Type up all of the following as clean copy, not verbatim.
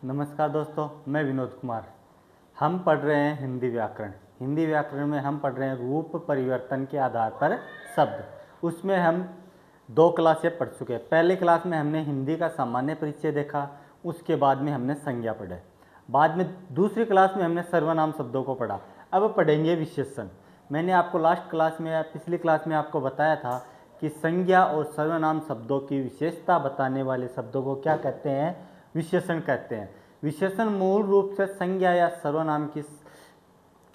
नमस्कार दोस्तों, मैं विनोद कुमार। हम पढ़ रहे हैं हिंदी व्याकरण। हिंदी व्याकरण में हम पढ़ रहे हैं रूप परिवर्तन के आधार पर शब्द। उसमें हम 2 क्लासें पढ़ चुके हैं। पहले क्लास में हमने हिंदी का सामान्य परिचय देखा, उसके बाद में हमने संज्ञा पढ़े। बाद में दूसरी क्लास में हमने सर्वनाम शब्दों को पढ़ा। अब पढ़ेंगे विशेषण। मैंने आपको लास्ट क्लास में या पिछली क्लास में आपको बताया था कि संज्ञा और सर्वनाम शब्दों की विशेषता बताने वाले शब्दों को क्या कहते हैं? विशेषण कहते हैं। विशेषण मूल रूप से संज्ञा या सर्वनाम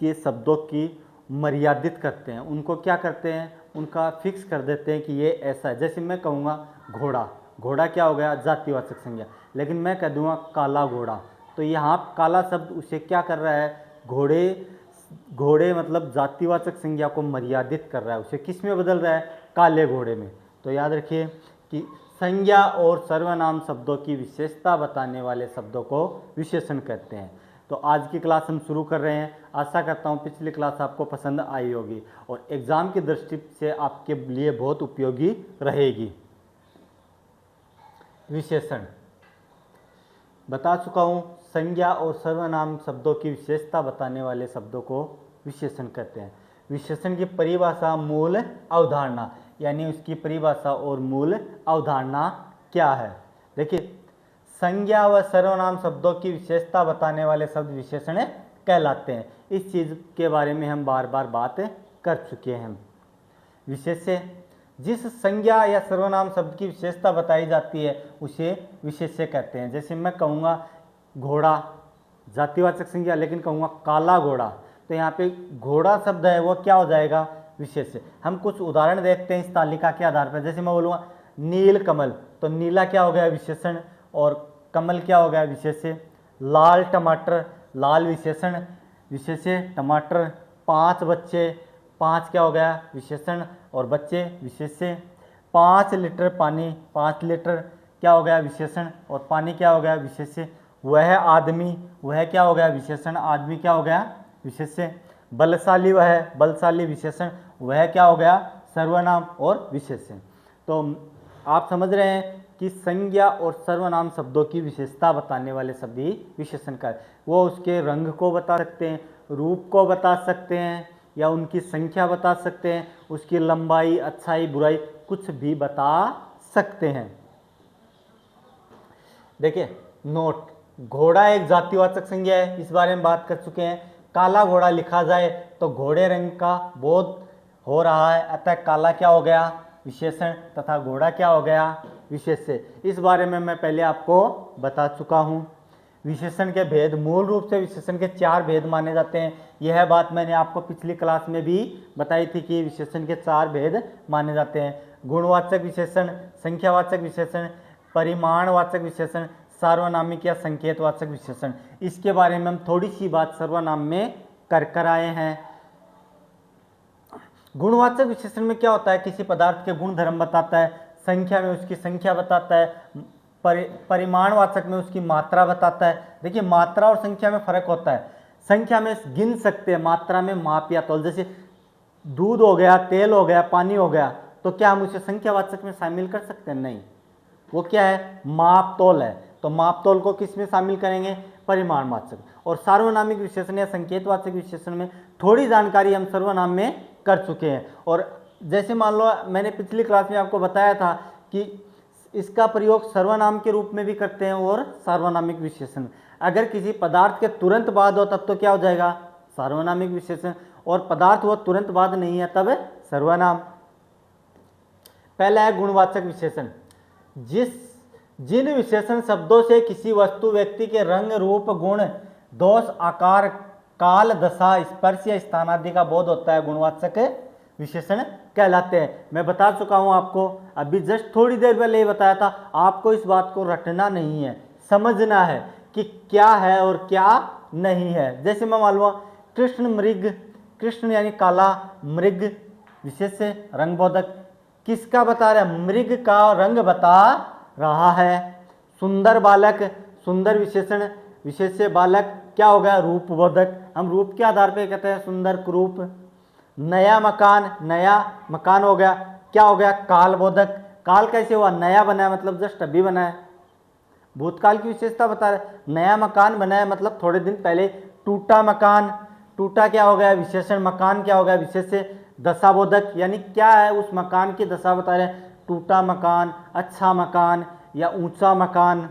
के शब्दों की मर्यादित करते हैं। उनको क्या करते हैं? उनका फिक्स कर देते हैं कि ये ऐसा है। जैसे मैं कहूँगा घोड़ा, घोड़ा क्या हो गया? जातिवाचक संज्ञा। लेकिन मैं कह दूँगा काला घोड़ा, तो यहाँ काला शब्द उसे क्या कर रहा है? घोड़े मतलब जातिवाचक संज्ञा को मर्यादित कर रहा है, उसे किस में बदल रहा है? काले घोड़े में। तो याद रखिए कि संज्ञा और सर्वनाम शब्दों की विशेषता बताने वाले शब्दों को विशेषण कहते हैं। तो आज की क्लास हम शुरू कर रहे हैं। आशा करता हूँ पिछली क्लास आपको पसंद आई होगी और एग्जाम की दृष्टि से आपके लिए बहुत उपयोगी रहेगी। विशेषण बता चुका हूँ। संज्ञा और सर्वनाम शब्दों की विशेषता बताने वाले शब्दों को विशेषण कहते हैं। विशेषण की परिभाषा मूल अवधारणा, यानी उसकी परिभाषा और मूल अवधारणा क्या है? देखिए, संज्ञा व सर्वनाम शब्दों की विशेषता बताने वाले शब्द विशेषण कहलाते हैं। इस चीज़ के बारे में हम बार बार बात कर चुके हैं। विशेष्य, जिस संज्ञा या सर्वनाम शब्द की विशेषता बताई जाती है उसे विशेष्य कहते हैं। जैसे मैं कहूँगा घोड़ा, जातिवाचक संज्ञा, लेकिन कहूँगा काला घोड़ा, तो यहाँ पे घोड़ा शब्द है वो क्या हो जाएगा? विशेष्य। हम कुछ उदाहरण देखते हैं इस तालिका के आधार पर। जैसे मैं बोलूँगा नील कमल, तो नीला क्या हो गया? विशेषण। और कमल क्या हो गया? विशेष्य। लाल टमाटर, लाल विशेषण, विशेष्य, टमाटर। 5 बच्चे, 5 क्या हो गया? विशेषण और बच्चे विशेष्य। 5 लीटर पानी, 5 लीटर क्या हो गया? विशेषण और पानी क्या हो गया? विशेष्य। वह आदमी, वह क्या हो गया? विशेषण, आदमी क्या हो गया? विशेष्य। बलशाली, वह बलशाली, विशेषण, वह क्या हो गया? सर्वनाम और विशेष्य। तो आप समझ रहे हैं कि संज्ञा और सर्वनाम शब्दों की विशेषता बताने वाले शब्द ही विशेषण का है। वो उसके रंग को बता सकते हैं, रूप को बता सकते हैं, या उनकी संख्या बता सकते हैं, उसकी लंबाई, अच्छाई, बुराई, कुछ भी बता सकते हैं। देखिए, नोट, घोड़ा एक जातिवाचक संज्ञा है, इस बारे में बात कर चुके हैं। काला घोड़ा लिखा जाए तो घोड़े रंग का बोध हो रहा है, अतः काला क्या हो गया? विशेषण, तथा घोड़ा क्या हो गया? विशेष्य। इस बारे में मैं पहले आपको बता चुका हूँ। विशेषण के भेद, मूल रूप से विशेषण के 4 भेद माने जाते हैं। यह बात मैंने आपको पिछली क्लास में भी बताई थी कि विशेषण के 4 भेद माने जाते हैं। गुणवाचक विशेषण, संख्यावाचक विशेषण, परिमाणवाचक विशेषण, सार्वनामिक या संकेतवाचक विशेषण। इसके बारे में हम थोड़ी सी बात सर्वनाम में कर आए हैं। गुणवाचक विशेषण में क्या होता है? किसी पदार्थ के गुण धर्म बताता है, संख्या में उसकी संख्या बताता है, परिमाणवाचक में उसकी मात्रा बताता है। देखिए, मात्रा और संख्या में फर्क होता है। संख्या में गिन सकते हैं, मात्रा में माप या तौल। जैसे दूध हो गया, तेल हो गया, पानी हो गया, तो क्या हम उसे संख्यावाचक में शामिल कर सकते हैं? नहीं, वो क्या है? माप तौल है। तो माप तौल को किस में शामिल करेंगे? परिमाणवाचक। और सार्वनामिक विशेषण या संकेतवाचक विशेषण में थोड़ी जानकारी हम सर्वनाम में कर चुके हैं। और जैसे मान लो, मैंने पिछली क्लास में आपको बताया था कि इसका प्रयोग सर्वनाम के रूप में भी करते हैं और सार्वनामिक विशेषण। अगर किसी पदार्थ के तुरंत बाद हो तब तो क्या हो जाएगा? सार्वनामिक विशेषण। और पदार्थ वो तुरंत बाद नहीं है तब सर्वनाम। पहला है गुणवाचक विशेषण। जिन विशेषण शब्दों से किसी वस्तु, व्यक्ति के रंग, रूप, गुण, दोष, आकार, काल, दशा, स्पर्श या स्थान आदि का बोध होता है, गुणवाचक विशेषण कहलाते हैं। मैं बता चुका हूं आपको, अभी जस्ट थोड़ी देर पहले ये बताया था। आपको इस बात को रटना नहीं है, समझना है कि क्या है और क्या नहीं है। जैसे मैं मान लो कृष्ण मृग, कृष्ण यानी काला, मृग विशेष्य, रंगबोधक, किसका बता रहा है? मृग का रंग बता रहा है। सुंदर बालक, सुंदर विशेषण, विशेष्य, बालक क्या हो गया? रूपबोधक। हम रूप के आधार पर कहते हैं सुंदर रूप। नया मकान, नया मकान हो गया, क्या हो गया? कालबोधक। काल कैसे हुआ? नया बना है, मतलब जस्ट अभी बना है। भूतकाल की विशेषता बता रहे। नया मकान बना है मतलब थोड़े दिन पहले टूटा मकान, टूटा क्या हो गया विशेषण, मकान क्या हो गया विशेष्य, दशाबोधक यानी क्या है उस मकान की दशा बता रहे हैं। टूटा मकान, अच्छा मकान या ऊंचा मकान।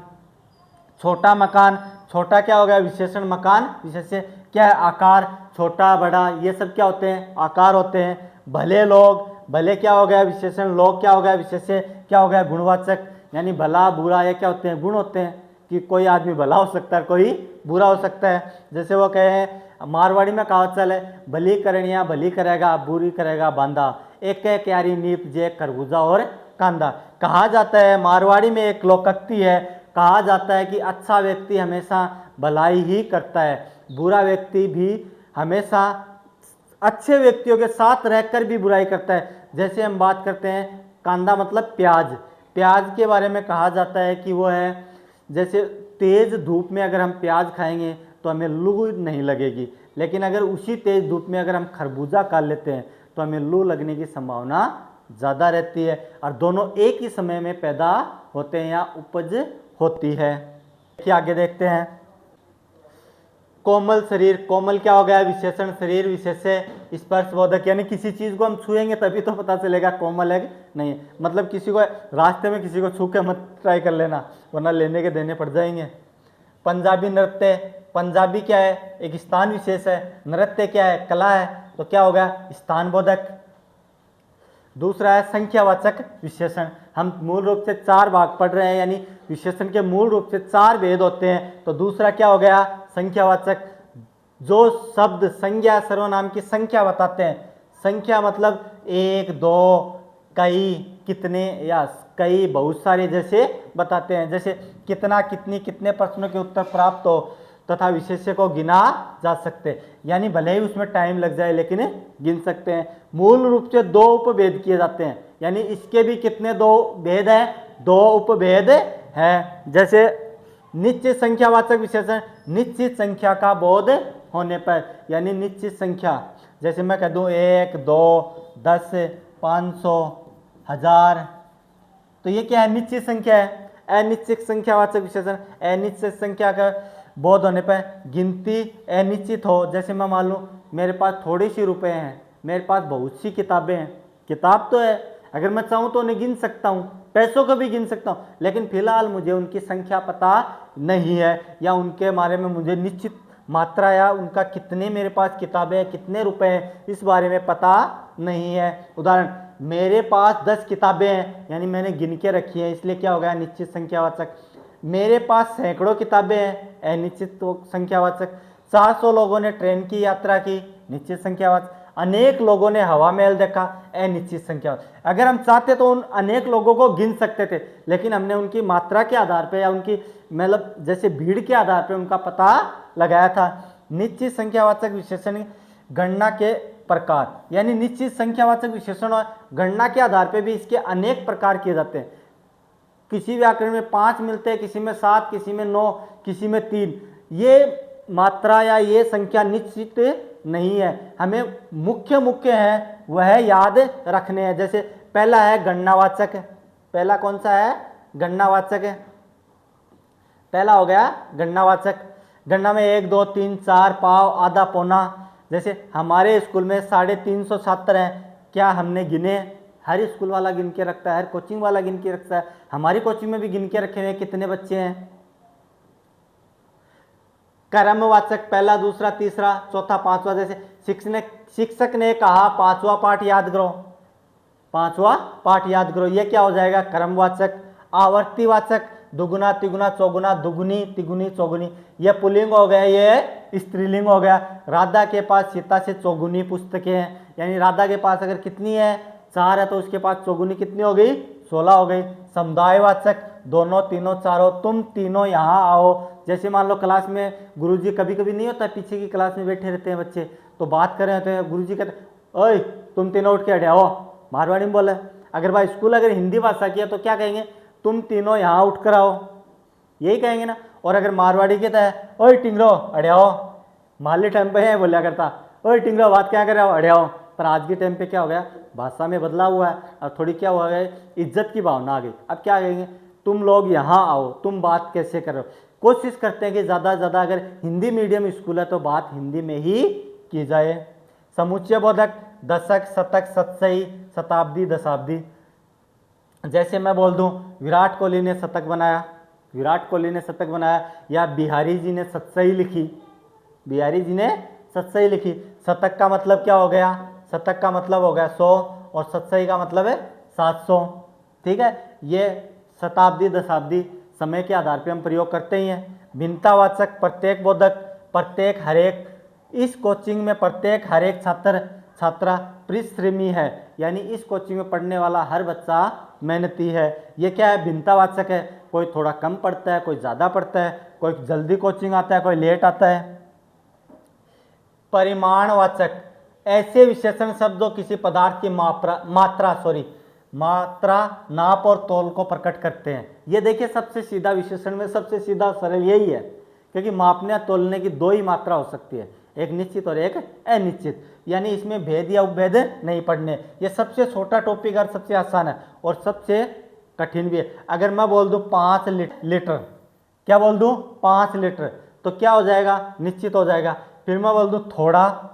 छोटा मकान, छोटा क्या हो गया विशेषण, मकान विशेष्य क्या है आकार, छोटा बड़ा ये सब क्या होते हैं आकार होते हैं। भले लोग, भले क्या हो गया विशेषण, लोग क्या हो गया विशेष्य, क्या हो गया गुणवाचक, यानी भला बुरा ये क्या होते हैं गुण होते हैं कि कोई आदमी भला हो सकता है कोई बुरा हो सकता है। जैसे वो कहे हैं मारवाड़ी में कहावत चल है, भली करनिया भली करेगा बुरी करेगा बांधा, एक एक यारी नीप जे खरबूजा और कांदा। कहा जाता है मारवाड़ी में एक लोकोक्ति है, कहा जाता है कि अच्छा व्यक्ति हमेशा भलाई ही करता है, बुरा व्यक्ति भी हमेशा अच्छे व्यक्तियों के साथ रहकर भी बुराई करता है। जैसे हम बात करते हैं कांदा मतलब प्याज, प्याज के बारे में कहा जाता है कि वो है जैसे तेज धूप में अगर हम प्याज खाएंगे तो हमें लू नहीं लगेगी, लेकिन अगर उसी तेज धूप में अगर हम खरबूजा खा लेते हैं तो हमें लू लगने की संभावना ज़्यादा रहती है, और दोनों एक ही समय में पैदा होते हैं या उपज होती है। देखिए आगे देखते हैं। कोमल शरीर, कोमल क्या हो गया विशेषण, शरीर विशेष्य स्पर्शबोधक, यानी किसी चीज़ को हम छुएंगे तभी तो पता चलेगा कोमल है नहीं, मतलब किसी को रास्ते में किसी को छू के मत ट्राई कर लेना वरना लेने के देने पड़ जाएंगे। पंजाबी नृत्य, पंजाबी क्या है एक स्थान विशेष है, नृत्य क्या है कला है, तो क्या हो गया स्थानबोधक। दूसरा है संख्यावाचक विशेषण, हम मूल रूप से 4 भाग पढ़ रहे हैं यानी विशेषण के मूल रूप से 4 भेद होते हैं, तो दूसरा क्या हो गया संख्यावाचक, जो शब्द संज्ञा सर्वनाम की संख्या बताते हैं। संख्या मतलब 1 2 कई कितने या कई बहुत सारे जैसे बताते हैं, जैसे कितना कितनी कितने प्रश्नों के उत्तर प्राप्त हो तथा विशेष्य को गिना जा सकते हैं, यानी भले ही उसमें टाइम लग जाए लेकिन गिन सकते हैं। मूल रूप से 2 उपभेद किए जाते हैं, यानी इसके भी कितने 2 भेद हैं, 2 उपभेद हैं। जैसे निश्चित संख्यावाचक विशेषण, निश्चित संख्या का बोध होने पर, यानी निश्चित संख्या जैसे मैं कह दूं 1 2 10 500 1000, तो ये क्या है निश्चित संख्या है। अनिश्चित संख्यावाचक विशेषण, अनिश्चित संख्या का बोध होने पर गिनती अनिश्चित हो, जैसे मैं मान लूँ मेरे पास थोड़ी सी रुपए हैं, मेरे पास बहुत सी किताबें हैं, किताब तो है अगर मैं चाहूँ तो उन्हें गिन सकता हूँ, पैसों को भी गिन सकता हूँ, लेकिन फिलहाल मुझे उनकी संख्या पता नहीं है या उनके बारे में मुझे निश्चित मात्रा या उनका कितने मेरे पास किताबें हैं कितने रुपए हैं इस बारे में पता नहीं है। उदाहरण मेरे पास 10 किताबें हैं यानी मैंने गिन के रखी है इसलिए क्या हो गया निश्चित संख्यावाचक। मेरे पास सैकड़ों किताबें हैं अनिश्चित संख्यावाचक। 400 लोगों ने ट्रेन की यात्रा की निश्चित संख्यावाचक। अनेक लोगों ने हवा महल देखा अनिश्चित संख्यावाचक। अगर हम चाहते तो उन अनेक लोगों को गिन सकते थे लेकिन हमने उनकी मात्रा के आधार पर या उनकी मतलब जैसे भीड़ के आधार पर उनका पता लगाया था। निश्चित संख्यावाचक विशेषण गणना के प्रकार, यानी निश्चित संख्यावाचक विशेषण और गणना के आधार पर भी इसके अनेक प्रकार किए जाते हैं। किसी व्याकरण में 5 मिलते हैं, किसी में 7, किसी में 9, किसी में 3। ये मात्रा या ये संख्या निश्चित नहीं है, हमें मुख्य है वह याद रखने हैं। जैसे पहला है गणनावाचक, पहला कौन सा है गणनावाचक है, पहला हो गया गणनावाचक। गणना में 1 2 3 4 पाव आधा पौना। जैसे हमारे स्कूल में 350 छात्र हैं, क्या हमने गिने? हर स्कूल वाला गिन के रखता है, हर कोचिंग वाला गिन के रखता है, हमारी कोचिंग में भी गिन के रखे हुए कितने बच्चे हैं। क्रमवाचक पहला दूसरा तीसरा चौथा पांचवा। जैसे शिक्षक ने कहा 5वां पाठ याद करो, 5वां पाठ याद करो, ये क्या हो जाएगा क्रमवाचक। आवर्तीवाचक दुगुना तिगुना चौगुना, दुगुनी तिगुनी चौगुनी, ये पुल्लिंग हो गया, ये स्त्रीलिंग हो गया। राधा के पास सीता से चौगुनी पुस्तकें हैं, यानी राधा के पास अगर कितनी है 4 है तो उसके पास चौगुनी कितनी हो गई 16 हो गई। समुदायवाचक दोनों तीनों चारों, तुम तीनों यहाँ आओ। जैसे मान लो क्लास में गुरुजी, कभी कभी नहीं होता पीछे की क्लास में बैठे रहते हैं बच्चे तो बात कर रहे होते हैं, गुरुजी कहते ओए तुम तीनों उठ के हटे आओ, मारवाड़ी में बोले। अगर भाई स्कूल अगर हिंदी भाषा की है तो क्या कहेंगे तुम तीनों यहाँ उठ कर आओ, यही कहेंगे ना। और अगर मारवाड़ी कहता है ओए टिंगरो अड़े आओ, माली टाइम पे है बोलिया करता ओए टिंगरो बात क्या कर रहे हो अड़े आओ। पर आज के टाइम पे क्या हो गया भाषा में बदलाव हुआ है और थोड़ी क्या हुआ है इज्जत की भावना आ गई। अब क्या कहेंगे तुम लोग यहाँ आओ, तुम बात कैसे करो। कोशिश करते हैं कि ज़्यादा से ज़्यादा अगर हिंदी मीडियम स्कूल है तो बात हिंदी में ही की जाए। समुच्चय बोधक, दशक, शतक, शतसई, शताब्दी, दशाब्दी। जैसे मैं बोल दूं विराट कोहली ने शतक बनाया, विराट कोहली ने शतक बनाया, या बिहारी जी ने शतसई लिखी, बिहारी जी ने शतसई लिखी। शतक का मतलब क्या हो गया, शतक का मतलब हो गया 100 और शतसई का मतलब है 700। ठीक है, ये शताब्दी दशाब्दी समय के आधार पे हम प्रयोग करते ही हैं। भिन्नतावाचक, प्रत्येक बोधक, प्रत्येक हरेक। इस कोचिंग में प्रत्येक हरेक छात्र छात्रा परिश्रमी है, यानी इस कोचिंग में पढ़ने वाला हर बच्चा मेहनती है। ये क्या है, भिन्नतावाचक है, कोई थोड़ा कम पढ़ता है, कोई ज़्यादा पढ़ता है, कोई जल्दी कोचिंग आता है, कोई लेट आता है। परिमाणवाचक, ऐसे विशेषण शब्द जो किसी पदार्थ की मात्रा, नाप और तौल को प्रकट करते हैं। ये देखिए सबसे सीधा विशेषण में सबसे सीधा सरल यही है, क्योंकि मापने या तोलने की दो ही मात्रा हो सकती है, एक निश्चित और एक अनिश्चित, यानी इसमें भेद या उपभेद नहीं पढ़ने। ये सबसे छोटा टॉपिक और सबसे आसान है और सबसे कठिन भी है। अगर मैं बोल दूं 5 लीटर, क्या बोल दूं 5 लीटर, तो क्या हो जाएगा, निश्चित हो जाएगा। फिर मैं बोल दूं थोड़ा,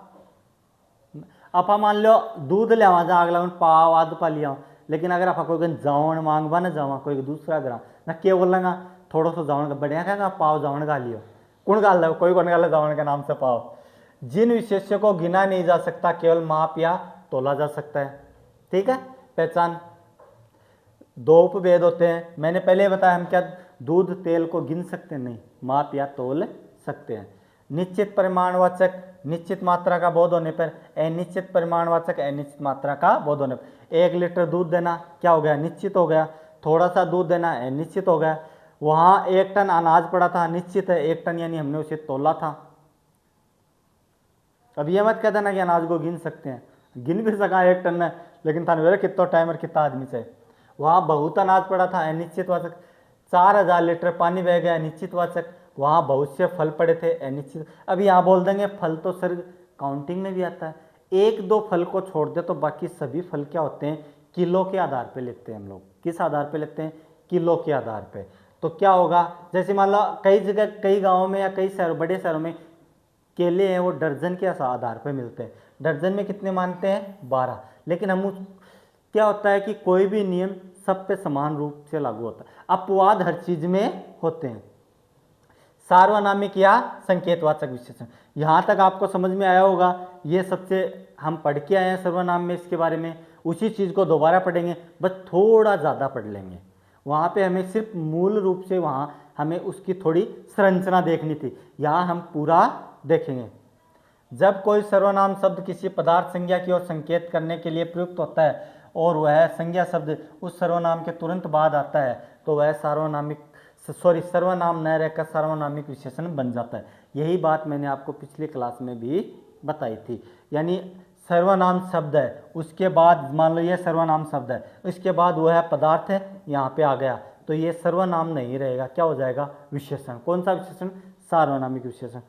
आप मान लो दूध ले आवा जा अगला पाव आध पा लिया, लेकिन अगर आप कोई जावन मांगवा ना जावा कोई दूसरा ग्राम ना क्या बोलेगा, थोड़ा सा जावन का बढ़िया कहेगा पाव जावन गा लियो, कौन गाल दो, कोई कौन गाल जावन के नाम से पाव। जिन विशेष्यों को गिना नहीं जा सकता केवल माप या तोला जा सकता है। ठीक है, पहचान। दो उपभेद होते हैं, मैंने पहले बताया, हम क्या दूध तेल को गिन सकते हैं, नहीं, माप या तोल सकते हैं। निश्चित परिमाणवाचक, निश्चित मात्रा का बोध होने पर, अनिश्चित परिमाणवाचक, अनिश्चित मात्रा का बोध होने पर। 1 लीटर दूध देना क्या हो गया, निश्चित हो गया। थोड़ा सा दूध देना अनिश्चित हो गया। वहाँ 1 टन अनाज पड़ा था, निश्चित है, 1 टन यानी हमने उसे तोला था। अब ये मत कह देना कि अनाज को गिन सकते हैं, गिन भी सका 1 टन है, लेकिन था मेरे कितना टाइम और कितना आदमी से। वहाँ बहुत अनाज पड़ा था, अनिश्चितवाचक। 4000 लीटर पानी बह गया, निश्चितवाचक। वहाँ बहुत से फल पड़े थे, अनिश्चित। अब यहाँ बोल देंगे फल तो सर काउंटिंग में भी आता है, 1-2 फल को छोड़ दे तो बाकी सभी फल क्या होते हैं, किलो के आधार पे लेते हैं हम लोग। किस आधार पे लेते हैं, किलो के आधार पे। तो क्या होगा, जैसे मान लो कई जगह, कई गाँवों में या कई शहरों, बड़े शहरों में केले हैं वो दर्जन के आधार पे मिलते हैं। दर्जन में कितने मानते हैं, 12। लेकिन हम क्या होता है कि कोई भी नियम सब पे समान रूप से लागू होता है, अपवाद हर चीज में होते हैं। सार्वनामिक या संकेतवाचक विशेषण, यहाँ तक आपको समझ में आया होगा। ये सबसे हम पढ़ के आए हैं सर्वनाम में, इसके बारे में उसी चीज़ को दोबारा पढ़ेंगे, बस थोड़ा ज़्यादा पढ़ लेंगे। वहाँ पे हमें सिर्फ मूल रूप से वहाँ हमें उसकी थोड़ी संरचना देखनी थी, यहाँ हम पूरा देखेंगे। जब कोई सर्वनाम शब्द किसी पदार्थ संज्ञा की ओर संकेत करने के लिए प्रयुक्त होता है और वह संज्ञा शब्द उस सर्वनाम के तुरंत बाद आता है तो वह सर्वनाम न रहकर सार्वनामिक विशेषण बन जाता है। यही बात मैंने आपको पिछली क्लास में भी बताई थी। यानी सर्वनाम शब्द है, उसके बाद मान लो ये सर्वनाम शब्द है, इसके बाद वह पदार्थ है यहाँ पे आ गया, तो ये सर्वनाम नहीं रहेगा, क्या हो जाएगा, विशेषण। कौन सा विशेषण, सार्वनामिक विशेषण।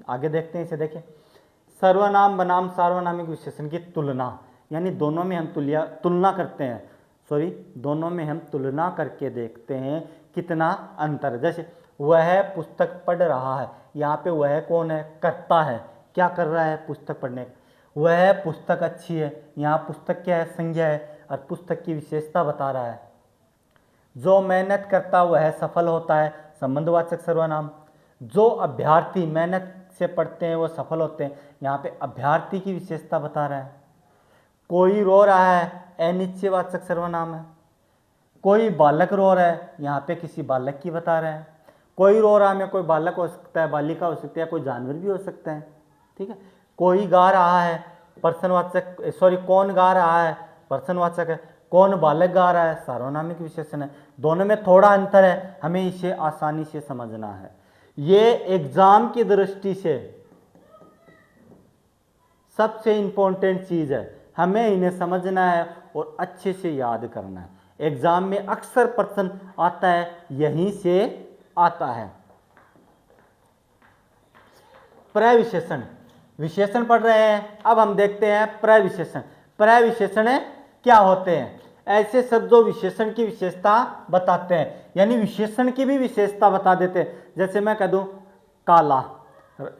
आगे देखते हैं इसे, देखें। सर्वनाम बनाम सार्वनामिक विशेषण की तुलना, यानी दोनों में हम तुलना करते हैं, दोनों में हम तुलना करके देखते हैं कितना अंतर है। जैसे वह पुस्तक पढ़ रहा है, यहाँ पे वह कौन है, कर्ता है, क्या कर रहा है, पुस्तक पढ़ने। वह पुस्तक अच्छी है, यहाँ पुस्तक क्या है, संज्ञा है और पुस्तक की विशेषता बता रहा है। जो मेहनत करता वह सफल होता है, संबंधवाचक सर्वनाम। जो अभ्यर्थी मेहनत से पढ़ते हैं वो सफल होते हैं, यहाँ पे अभ्यर्थी की विशेषता बता रहा है। कोई रो रहा है, अनिश्चयवाचक सर्वनाम है। कोई बालक रो रहा है, यहाँ पे किसी बालक की बता रहा है। कोई रो रहा है में कोई बालक हो सकता है, बालिका हो सकती है, कोई जानवर भी हो सकता है। ठीक है। कोई गा रहा है, पर्सनवाचक, कौन गा रहा है, पर्सनवाचक है। कौन बालक गा रहा है, सार्वनामिक विशेषण है। दोनों में थोड़ा अंतर है, हमें इसे आसानी से समझना है। ये एग्जाम की दृष्टि से सबसे इंपॉर्टेंट चीज है, हमें इन्हें समझना है और अच्छे से याद करना है। एग्जाम में अक्सर प्रश्न आता है, यहीं से आता है। प्रविशेषण, विशेषण पढ़ रहे हैं, अब हम देखते हैं प्रविशेषण। प्रविशेषण क्या होते हैं, ऐसे शब्द जो विशेषण की विशेषता बताते हैं, यानी विशेषण की भी विशेषता बता देते हैं। जैसे मैं कह दूं काला,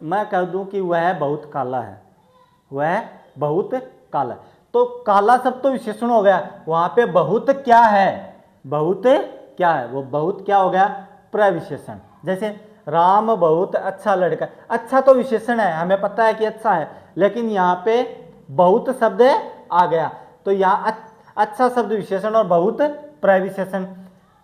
मैं कह दूं कि वह बहुत काला है, वह बहुत काला है, तो काला शब्द तो विशेषण हो गया। वहां पे बहुत क्या है, बहुत क्या है, वो बहुत क्या हो गया, प्रविशेषण। जैसे राम बहुत अच्छा लड़का, अच्छा तो विशेषण है, हमें पता है कि अच्छा है, लेकिन यहाँ पे बहुत शब्द आ गया, तो यहाँ अच्छा शब्द विशेषण और बहुत प्रविशेषण।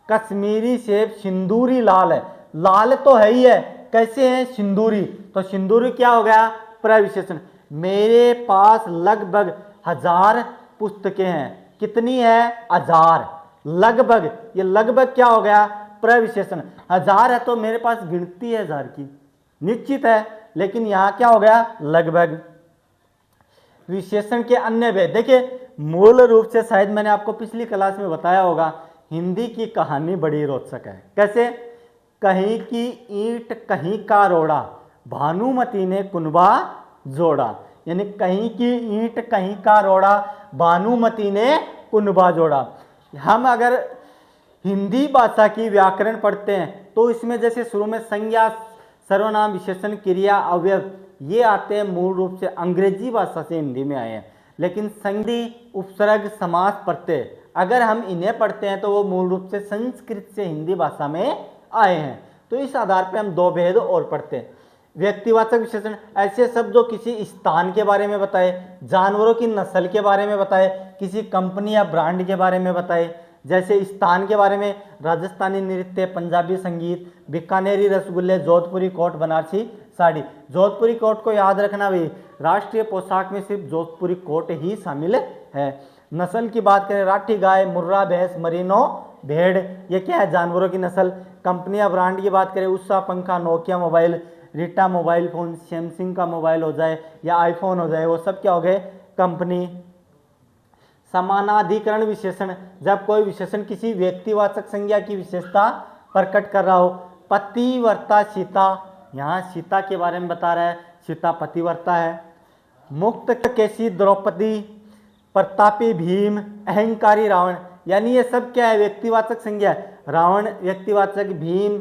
कश्मीरी सेब सिंदूरी लाल है, लाल तो है ही है, कैसे है, सिंदूरी, तो सिंदूरी क्या हो गया, प्रविशेषण। मेरे पास लगभग 1000 पुस्तकें हैं, कितनी है, 1000, लगभग, ये लगभग क्या हो गया, प्रविशेषण। 1000 है तो मेरे पास गिनती है 1000 की, निश्चित है, लेकिन यहां क्या हो गया, लगभग। विशेषण के अन्य भेद, देखिए मूल रूप से शायद मैंने आपको पिछली क्लास में बताया होगा, हिंदी की कहानी बड़ी रोचक है। कैसे, कहीं की ईंट कहीं का रोड़ा, भानुमती ने कुनबा जोड़ा, यानी कहीं की ईंट कहीं का रोड़ा, भानुमती ने कुनबा जोड़ा। हम अगर हिंदी भाषा की व्याकरण पढ़ते हैं तो इसमें जैसे शुरू में संज्ञा, सर्वनाम, विशेषण, क्रिया, अवयव ये आते हैं, मूल रूप से अंग्रेजी भाषा से हिंदी में आए हैं। लेकिन संधि, उपसर्ग, समास, प्रत्यय अगर हम इन्हें पढ़ते हैं तो वो मूल रूप से संस्कृत से हिंदी भाषा में आए हैं। तो इस आधार पर हम दो भेद और पढ़ते हैं। व्यक्तिवाचक विशेषण, ऐसे शब्द जो किसी स्थान के बारे में बताए, जानवरों की नस्ल के बारे में बताए, किसी कंपनी या ब्रांड के बारे में बताए। जैसे स्थान के बारे में राजस्थानी नृत्य, पंजाबी संगीत, बीकानेरी रसगुल्ले, जोधपुरी कोट, बनारसी साड़ी। जोधपुरी कोट को याद रखना भाई, राष्ट्रीय पोशाक में सिर्फ जोधपुरी कोट ही शामिल है। नस्ल की बात करें, राठी गाय, मुर्रा भैंस, मरीनो भेड़, ये क्या है, जानवरों की नस्ल। कंपनी या ब्रांड की बात करें, उषा पंखा, Nokia mobile, Rita mobile phone, Samsung का मोबाइल हो जाए या आईफोन हो जाए, वो सब क्या हो गए, कंपनी। समानाधिकरण विशेषण, जब कोई विशेषण किसी व्यक्तिवाचक संज्ञा की विशेषता प्रकट कर रहा हो। पतिव्रता सीता, यहाँ सीता के बारे में बता रहा है, सीता पतिव्रता है। मुक्त केसी द्रौपदी, प्रतापी भीम, अहंकारी रावण, यानी ये सब क्या है, व्यक्तिवाचक संज्ञा है। रावण व्यक्तिवाचक, भीम,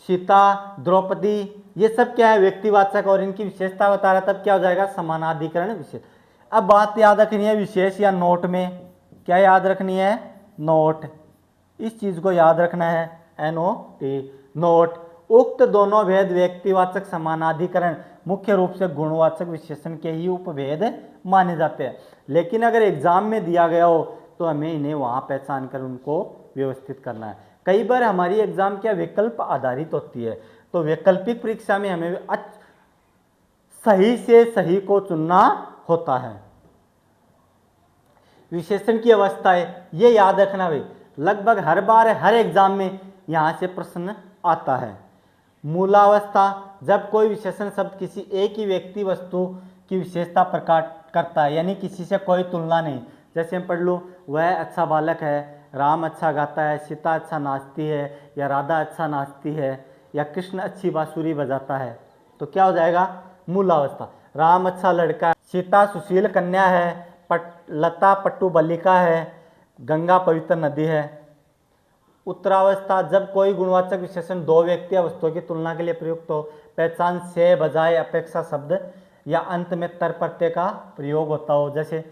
सीता, द्रौपदी, ये सब क्या है, व्यक्तिवाचक, और इनकी विशेषता बता रहा, तब क्या हो जाएगा, समानाधिकरण विशेष। अब बात याद रखनी है विशेष या नोट में, क्या याद रखनी है, नोट, इस चीज को याद रखना है, NOT, नोट। उक्त दोनों भेद व्यक्तिवाचक, समानाधिकरण मुख्य रूप से गुणवाचक विशेषण के ही उपभेद माने जाते हैं। लेकिन अगर एग्जाम में दिया गया हो तो हमें इन्हें वहां पहचान कर उनको व्यवस्थित करना है। कई बार हमारी एग्जाम क्या विकल्प आधारित होती है, तो वैकल्पिक परीक्षा में हमें सही से सही को चुनना होता है। विशेषण की अवस्थाएं, ये याद रखना भाई, लगभग हर बार हर एग्जाम में यहां से प्रश्न आता है। मूलावस्था, जब कोई विशेषण शब्द किसी एक ही व्यक्ति वस्तु की विशेषता प्रकट करता है, यानी किसी से कोई तुलना नहीं। जैसे हम पढ़ लो, वह अच्छा बालक है, राम अच्छा गाता है, सीता अच्छा नाचती है, या राधा अच्छा नाचती है, या कृष्ण अच्छी बांसुरी बजाता है, तो क्या हो जाएगा, मूलावस्था। राम अच्छा लड़का है, सीता सुशील कन्या है, लता पट्टू बालिका है, गंगा पवित्र नदी है। उत्तरावस्था, जब कोई गुणवाचक विशेषण दो व्यक्ति या वस्तुओं की तुलना के लिए प्रयुक्त हो, पहचान से बजाय अपेक्षा शब्द या अंत में तर प्रत्यय का प्रयोग होता हो। जैसे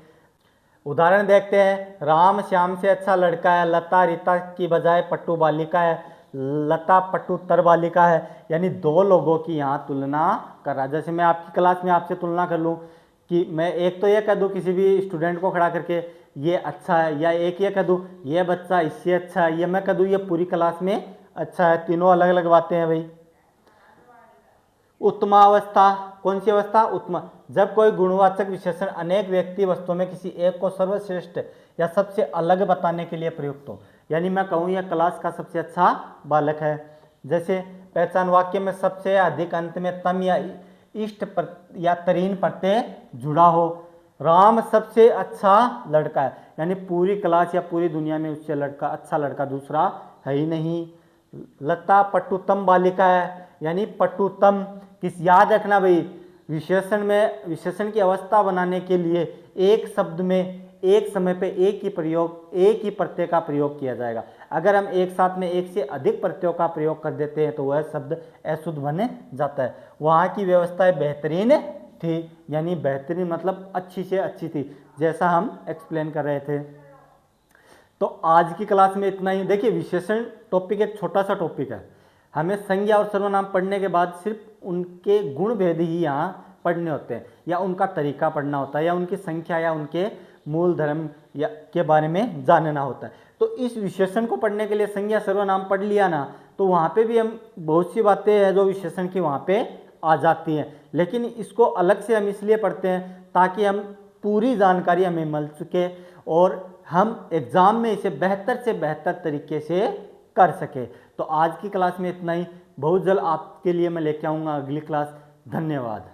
उदाहरण देखते हैं, राम श्याम से अच्छा लड़का है, लता रीता की बजाय पट्टू बालिका है, लता पट्टू तर बालिका है, यानी दो लोगों की यहाँ तुलना कर रहा है। जैसे मैं आपकी क्लास में आपसे तुलना कर लूँ कि मैं एक तो ये कह दूँ किसी भी स्टूडेंट को खड़ा करके ये अच्छा है, या एक ये कह दूँ ये बच्चा इससे अच्छा है, ये मैं कह दूँ ये पूरी क्लास में अच्छा है, तीनों अलग अलग बातें हैं भाई। उत्तमावस्था, कौन सी अवस्था, उत्तम, जब कोई गुणवाचक विशेषण अनेक व्यक्ति वस्तुओं में किसी एक को सर्वश्रेष्ठ या सबसे अलग बताने के लिए प्रयुक्त हो, यानी मैं कहूँ यह क्लास का सबसे अच्छा बालक है। जैसे पहचान वाक्य में सबसे अधिक अंत में तम या इष्ट या तरीन प्रत्यय जुड़ा हो। राम सबसे अच्छा लड़का है, यानी पूरी क्लास या पूरी दुनिया में उससे लड़का अच्छा लड़का दूसरा है ही नहीं। लता पट्टुतम बालिका है, यानी पट्टुतम, किस याद रखना भाई, विशेषण में विशेषण की अवस्था बनाने के लिए एक शब्द में एक समय पे एक ही प्रत्यय का प्रयोग किया जाएगा। अगर हम एक साथ में एक से अधिक प्रत्ययों का प्रयोग कर देते हैं तो वह शब्द अशुद्ध बन जाता है। वहाँ की व्यवस्थाएं बेहतरीन थी, यानी बेहतरीन मतलब अच्छी से अच्छी थी, जैसा हम एक्सप्लेन कर रहे थे। तो आज की क्लास में इतना ही। देखिए, विशेषण टॉपिक एक छोटा सा टॉपिक है। हमें संज्ञा और सर्वनाम पढ़ने के बाद सिर्फ उनके गुण भेद ही यहाँ पढ़ने होते हैं, या उनका तरीका पढ़ना होता है, या उनकी संख्या, या उनके मूल धर्म या के बारे में जानना होता है। तो इस विशेषण को पढ़ने के लिए संज्ञा सर्वनाम पढ़ लिया ना, तो वहाँ पे भी हम बहुत सी बातें हैं जो विशेषण की वहाँ पे आ जाती हैं, लेकिन इसको अलग से हम इसलिए पढ़ते हैं ताकि हम पूरी जानकारी हमें मिल सके और हम एग्ज़ाम में इसे बेहतर से बेहतर तरीके से कर सके। तो आज की क्लास में इतना ही। बहुत जल्द आपके लिए मैं लेके आऊँगा अगली क्लास। धन्यवाद।